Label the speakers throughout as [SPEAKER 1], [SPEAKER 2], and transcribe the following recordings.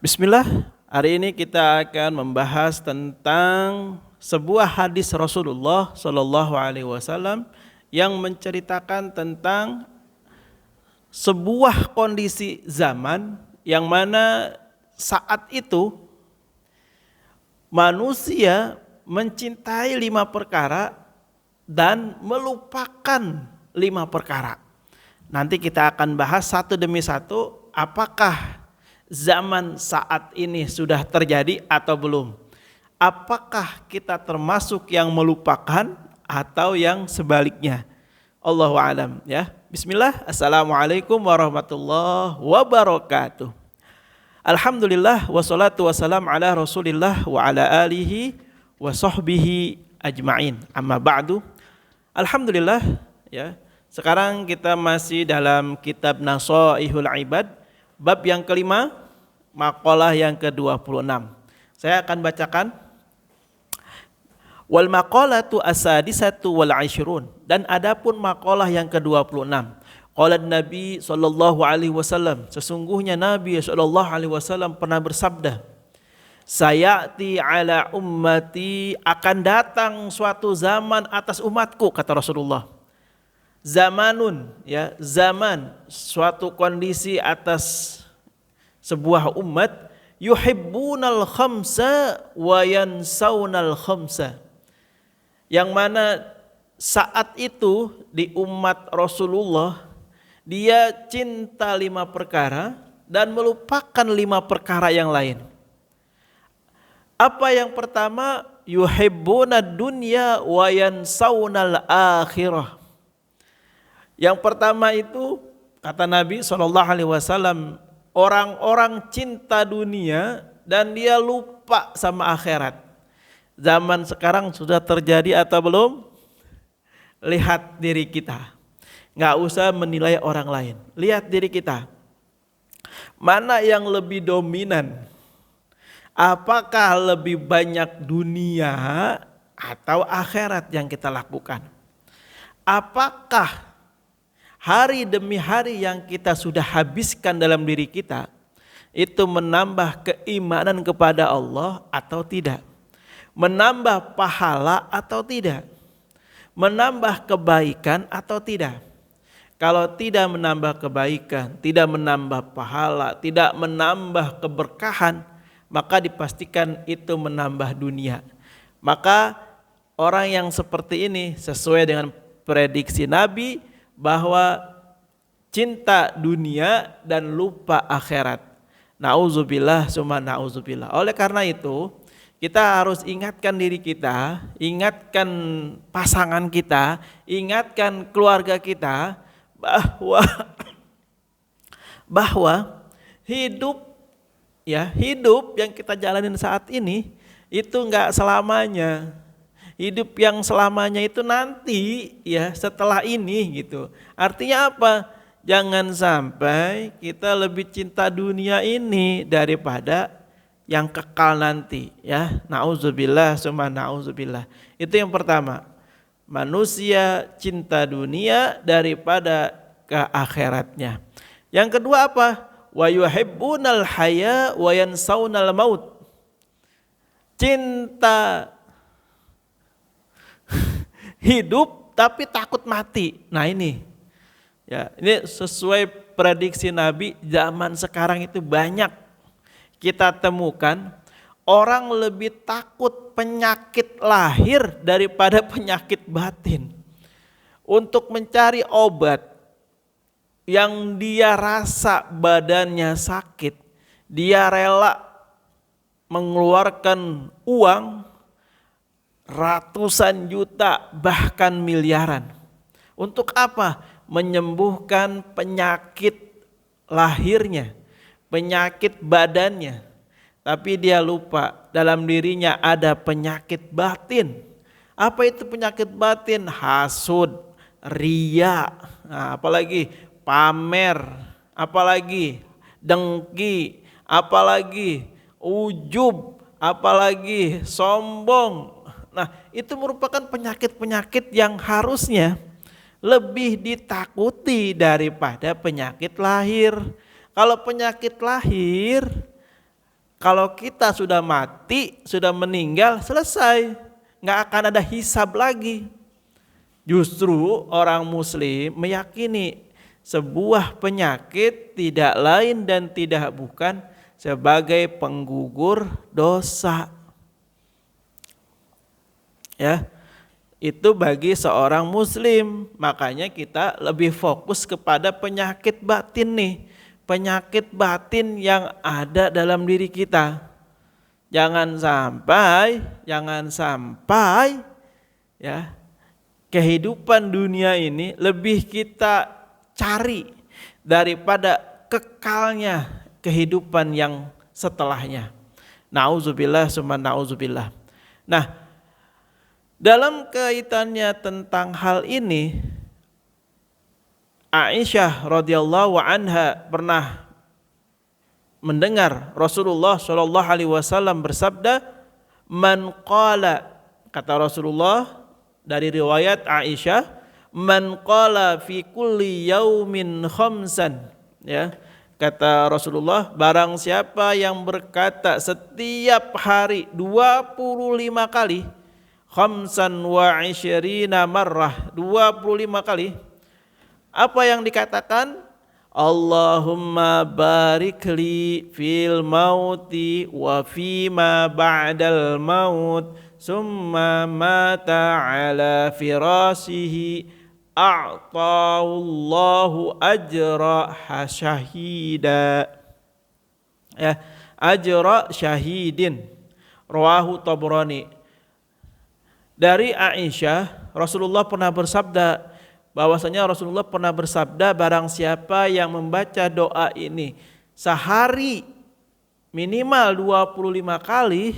[SPEAKER 1] Bismillah, hari ini kita akan membahas tentang sebuah hadis Rasulullah Shallallahu Alaihi Wasallam yang menceritakan tentang sebuah kondisi zaman yang mana saat itu manusia mencintai 5 perkara dan melupakan 5 perkara. Nanti kita akan bahas satu demi satu apakah zaman saat ini sudah terjadi atau belum. Apakah kita termasuk yang melupakan atau yang sebaliknya. Allahu a'lam ya. Bismillah. Assalamualaikum warahmatullahi wabarakatuh. Alhamdulillah wassalatu wassalam ala Rasulillah wa ala alihi wa sahbihi ajma'in. Amma ba'du. Alhamdulillah ya. Sekarang kita masih dalam kitab Nashaihul Ibad, bab yang kelima, maqalah yang ke-26. Saya akan bacakan. Wal maqalatu as-sadisatu wal 'ashrun, dan adapun maqalah yang ke-26. Qala Nabi sallallahu alaihi wasallam, sesungguhnya Nabi sallallahu alaihi wasallam pernah bersabda, sayati ala ummati, akan datang suatu zaman atas umatku, kata Rasulullah. Zamanun ya, zaman, suatu kondisi atas sebuah umat, yuhibbunal khamsa wa yansaunal khamsa, yang mana saat itu di umat Rasulullah dia cinta 5 perkara dan melupakan 5 perkara yang lain. Apa yang pertama? Yuhibbunad dunya wa yansaunal akhirah. Yang pertama itu kata Nabi SAW, orang-orang cinta dunia dan dia lupa sama akhirat. Zaman sekarang sudah terjadi atau belum? Lihat diri kita. Nggak usah menilai orang lain. Lihat diri kita. Mana yang lebih dominan? Apakah lebih banyak dunia atau akhirat yang kita lakukan? Apakah hari demi hari yang kita sudah habiskan dalam diri kita itu menambah keimanan kepada Allah atau tidak? Menambah pahala atau tidak? Menambah kebaikan atau tidak? Kalau tidak menambah kebaikan, tidak menambah pahala, tidak menambah keberkahan, maka dipastikan itu menambah dunia. Maka orang yang seperti ini sesuai dengan prediksi Nabi bahwa cinta dunia dan lupa akhirat. Nauzubillah summa nauzubillah. Oleh karena itu, kita harus ingatkan diri kita, ingatkan pasangan kita, ingatkan keluarga kita bahwa hidup yang kita jalanin saat ini itu enggak selamanya. Hidup yang selamanya itu nanti ya, setelah ini gitu. Artinya apa? Jangan sampai kita lebih cinta dunia ini daripada yang kekal nanti ya. Nauzubillah summa nauzubillah. Itu yang pertama. Manusia cinta dunia daripada ke akhiratnya. Yang kedua apa? Wa yuhibbunal haya wa yansaunal maut. Cinta hidup tapi takut mati. Nah ini ya, ini sesuai prediksi Nabi. Zaman sekarang itu banyak kita temukan orang lebih takut penyakit lahir daripada penyakit batin. Untuk mencari obat yang dia rasa badannya sakit, dia rela mengeluarkan uang ratusan juta bahkan miliaran. Untuk apa? Menyembuhkan penyakit lahirnya, penyakit badannya. Tapi dia lupa dalam dirinya ada penyakit batin. Apa itu penyakit batin? Hasud, riya, nah, apalagi pamer, apalagi dengki, apalagi ujub, apalagi sombong. Nah, itu merupakan penyakit-penyakit yang harusnya lebih ditakuti daripada penyakit lahir. Kalau penyakit lahir Kalau kita sudah mati, sudah meninggal, selesai. Nggak akan ada hisab lagi. Justru orang muslim meyakini sebuah penyakit tidak lain dan tidak bukan sebagai penggugur dosa. Ya, itu bagi seorang muslim. Makanya kita lebih fokus kepada penyakit batin nih. Penyakit batin yang ada dalam diri kita. Jangan sampai ya, kehidupan dunia ini lebih kita cari daripada kekalnya kehidupan yang setelahnya. Nauzubillah summa nauzubillah. Nah, dalam kaitannya tentang hal ini, Aisyah radhiyallahu anha pernah mendengar Rasulullah shallallahu alaihi wasallam bersabda, "Man qala," kata Rasulullah dari riwayat Aisyah, "Man qala fi kulli yaumin khamsan," ya. Kata Rasulullah, barang siapa yang berkata setiap hari 25 kali, khamsan wa isyrina marrah, 25 kali. Apa yang dikatakan? Allahumma barik li fil mauti wa fima ba'dal maut, summa mata ala firasihi, a'tahullahu ajra syahida. Ya, ajra syahidin. Rawahu Tabrani. Dari Aisyah, Rasulullah pernah bersabda, bahwasanya Rasulullah pernah bersabda, barang siapa yang membaca doa ini sehari minimal 25 kali,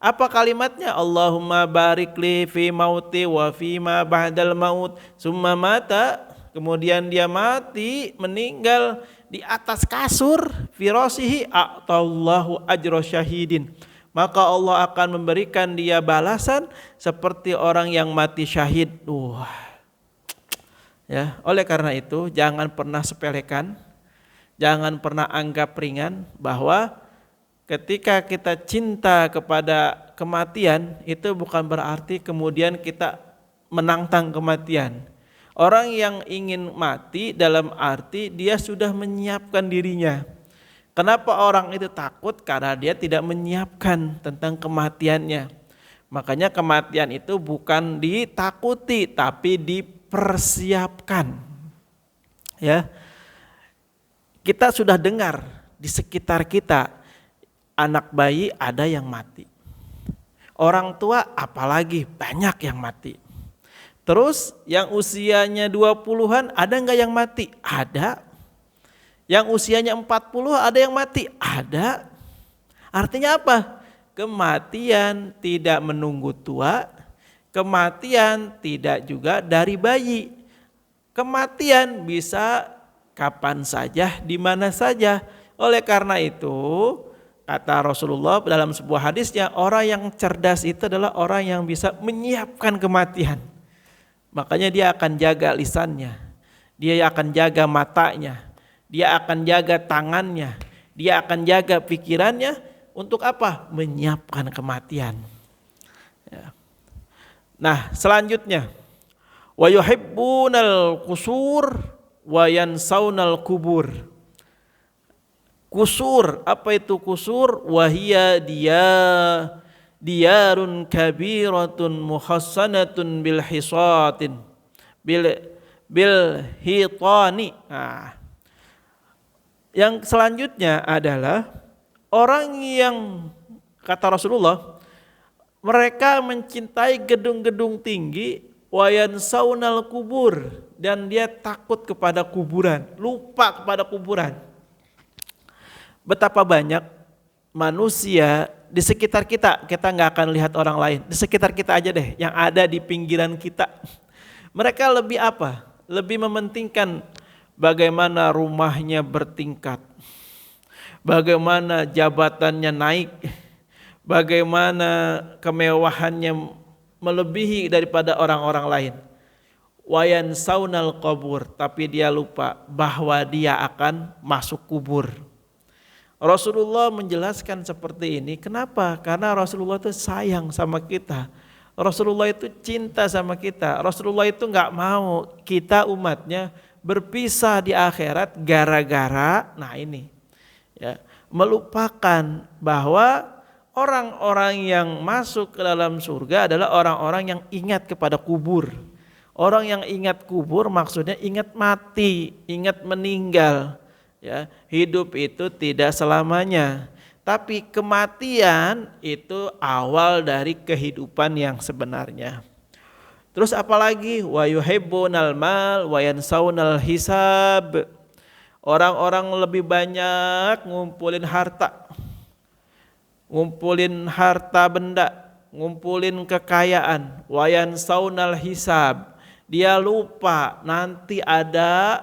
[SPEAKER 1] apa kalimatnya? Allahumma barik li fi mauti wa fi ma ba'dal maut, summa mata, kemudian dia mati, meninggal di atas kasur, firasihi, a'tallahu ajra syahidin, maka Allah akan memberikan dia balasan seperti orang yang mati syahid. Ya, oleh karena itu jangan pernah sepelekan, jangan pernah anggap ringan bahwa ketika kita cinta kepada kematian itu bukan berarti kemudian kita menantang kematian. Orang yang ingin mati dalam arti dia sudah menyiapkan dirinya. Kenapa orang itu takut? Karena dia tidak menyiapkan tentang kematiannya. Makanya kematian itu bukan ditakuti tapi dipersiapkan. Ya. Kita sudah dengar di sekitar kita anak bayi ada yang mati. Orang tua apalagi banyak yang mati. Terus yang usianya 20-an ada enggak yang mati? Ada. Yang usianya 40 ada yang mati? Ada. Artinya apa? Kematian tidak menunggu tua, kematian tidak juga dari bayi. Kematian bisa kapan saja, di mana saja. Oleh karena itu, kata Rasulullah dalam sebuah hadisnya, orang yang cerdas itu adalah orang yang bisa menyiapkan kematian. Makanya dia akan jaga lisannya, dia akan jaga matanya, dia akan jaga tangannya, dia akan jaga pikirannya. Untuk apa? Menyiapkan kematian. Ya. Nah, selanjutnya, wa yuhibbunal qusur wa yansaunal kubur. Kusur, apa itu kusur? Wahia diyarun kabiratun muhassanatun bil hisatin bil hitani. Nah, yang selanjutnya adalah orang yang, kata Rasulullah, mereka mencintai gedung-gedung tinggi, wayan saunal kubur, dan dia takut kepada kuburan, lupa kepada kuburan. Betapa banyak manusia di sekitar kita, kita nggak akan lihat orang lain, di sekitar kita aja deh, yang ada di pinggiran kita. Mereka lebih apa? Lebih mementingkan bagaimana rumahnya bertingkat, bagaimana jabatannya naik, bagaimana kemewahannya melebihi daripada orang-orang lain. Wayan saunal kubur, tapi dia lupa bahwa dia akan masuk kubur. Rasulullah menjelaskan seperti ini. Kenapa? Karena Rasulullah itu sayang sama kita. Rasulullah itu cinta sama kita. Rasulullah itu nggak mau kita umatnya berpisah di akhirat gara-gara, nah ini, ya, melupakan bahwa orang-orang yang masuk ke dalam surga adalah orang-orang yang ingat kepada kubur. Orang yang ingat kubur maksudnya ingat mati, ingat meninggal. Ya, hidup itu tidak selamanya, tapi kematian itu awal dari kehidupan yang sebenarnya. Terus apalagi wa yuhibbunal mal wa yansaunal hisab. Orang-orang lebih banyak ngumpulin harta benda, ngumpulin kekayaan, wa yansaunal hisab. Dia lupa nanti ada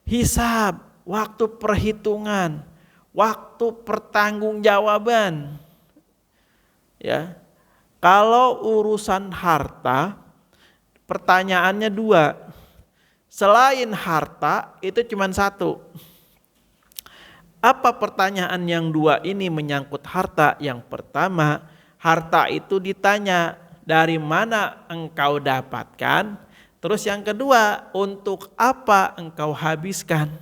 [SPEAKER 1] hisab, waktu perhitungan, waktu pertanggungjawaban. Ya. Kalau urusan harta, pertanyaannya dua. Selain harta itu cuma satu. Apa pertanyaan yang dua ini menyangkut harta? Yang pertama, harta itu ditanya dari mana engkau dapatkan. Terus yang kedua, untuk apa engkau habiskan?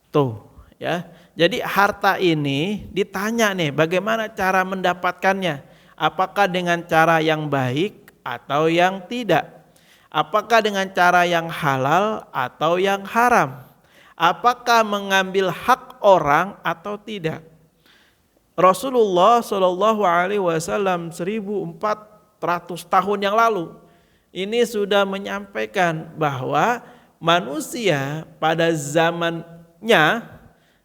[SPEAKER 1] Tuh, ya. Jadi harta ini ditanya nih, bagaimana cara mendapatkannya? Apakah dengan cara yang baik atau yang tidak? Apakah dengan cara yang halal atau yang haram? Apakah mengambil hak orang atau tidak? Rasulullah Shallallahu Alaihi Wasallam 1400 tahun yang lalu ini sudah menyampaikan bahwa manusia pada zamannya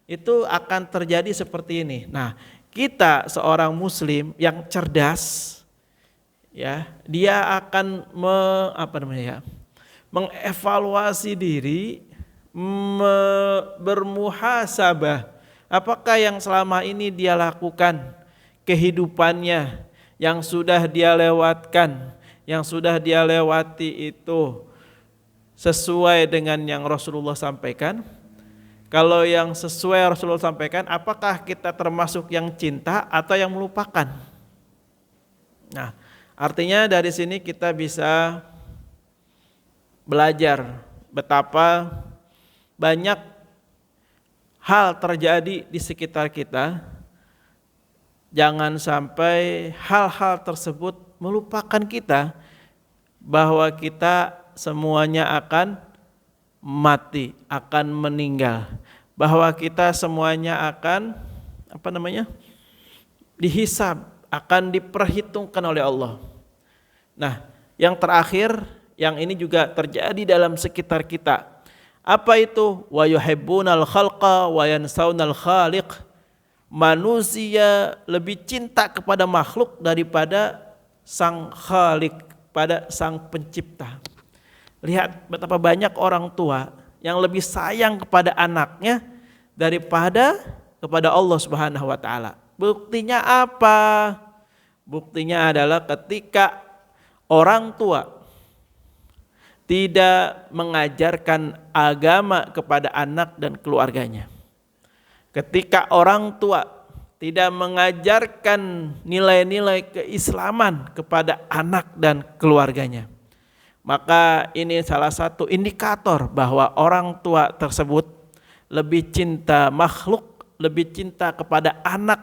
[SPEAKER 1] itu akan terjadi seperti ini. Nah, kita seorang muslim yang cerdas, ya, dia akan mengevaluasi diri, bermuhasabah. Apakah yang selama ini dia lakukan, kehidupannya yang sudah dia lewatkan, yang sudah dia lewati itu sesuai dengan yang Rasulullah sampaikan? Kalau yang sesuai Rasulullah sampaikan, apakah kita termasuk yang cinta atau yang melupakan? Nah, artinya dari sini kita bisa belajar betapa banyak hal terjadi di sekitar kita. Jangan sampai hal-hal tersebut melupakan kita bahwa kita semuanya akan mati, akan meninggal, bahwa kita semuanya akan dihisab, akan diperhitungkan oleh Allah. Nah, yang terakhir, yang ini juga terjadi dalam sekitar kita. Apa itu? Wa yuhibbunal khalqa wa yansaunal khaliq. Manusia lebih cinta kepada makhluk daripada sang khaliq, pada sang pencipta. Lihat betapa banyak orang tua yang lebih sayang kepada anaknya daripada kepada Allah Subhanahu wa taala. Buktinya apa? Buktinya adalah ketika orang tua tidak mengajarkan agama kepada anak dan keluarganya. Ketika orang tua tidak mengajarkan nilai-nilai keislaman kepada anak dan keluarganya, maka ini salah satu indikator bahwa orang tua tersebut lebih cinta makhluk, lebih cinta kepada anak,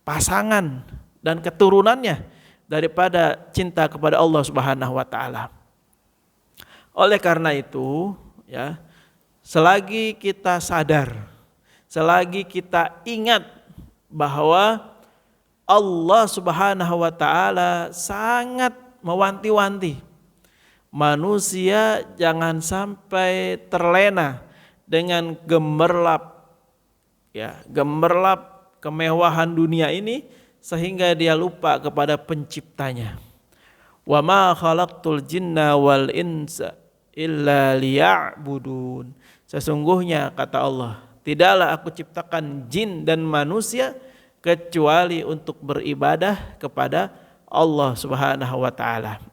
[SPEAKER 1] pasangan dan keturunannya daripada cinta kepada Allah Subhanahu wa taala. Oleh karena itu, ya, selagi kita sadar, selagi kita ingat bahwa Allah Subhanahu wa taala sangat mewanti-wanti manusia jangan sampai terlena dengan gemerlap kemewahan dunia ini sehingga dia lupa kepada penciptanya. Wa ma khalaqtul jinna wal insa illa liya'budun. Sesungguhnya kata Allah, tidaklah aku ciptakan jin dan manusia kecuali untuk beribadah kepada Allah Subhanahu wa taala.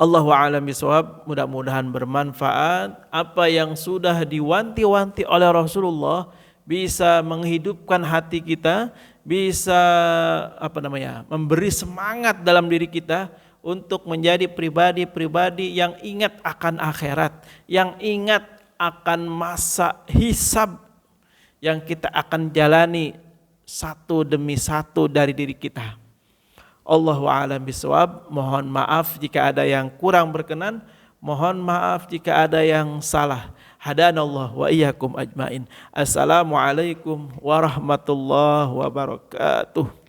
[SPEAKER 1] Allahu a'lam bishawab, mudah-mudahan bermanfaat. Apa yang sudah diwanti-wanti oleh Rasulullah bisa menghidupkan hati kita, bisa memberi semangat dalam diri kita untuk menjadi pribadi-pribadi yang ingat akan akhirat, yang ingat akan masa hisab yang kita akan jalani satu demi satu dari diri kita. Allahu a'lam bishawab. Mohon maaf jika ada yang kurang berkenan, mohon maaf jika ada yang salah. Hadanallah wa iyyakum ajmain. Assalamualaikum warahmatullahi wabarakatuh.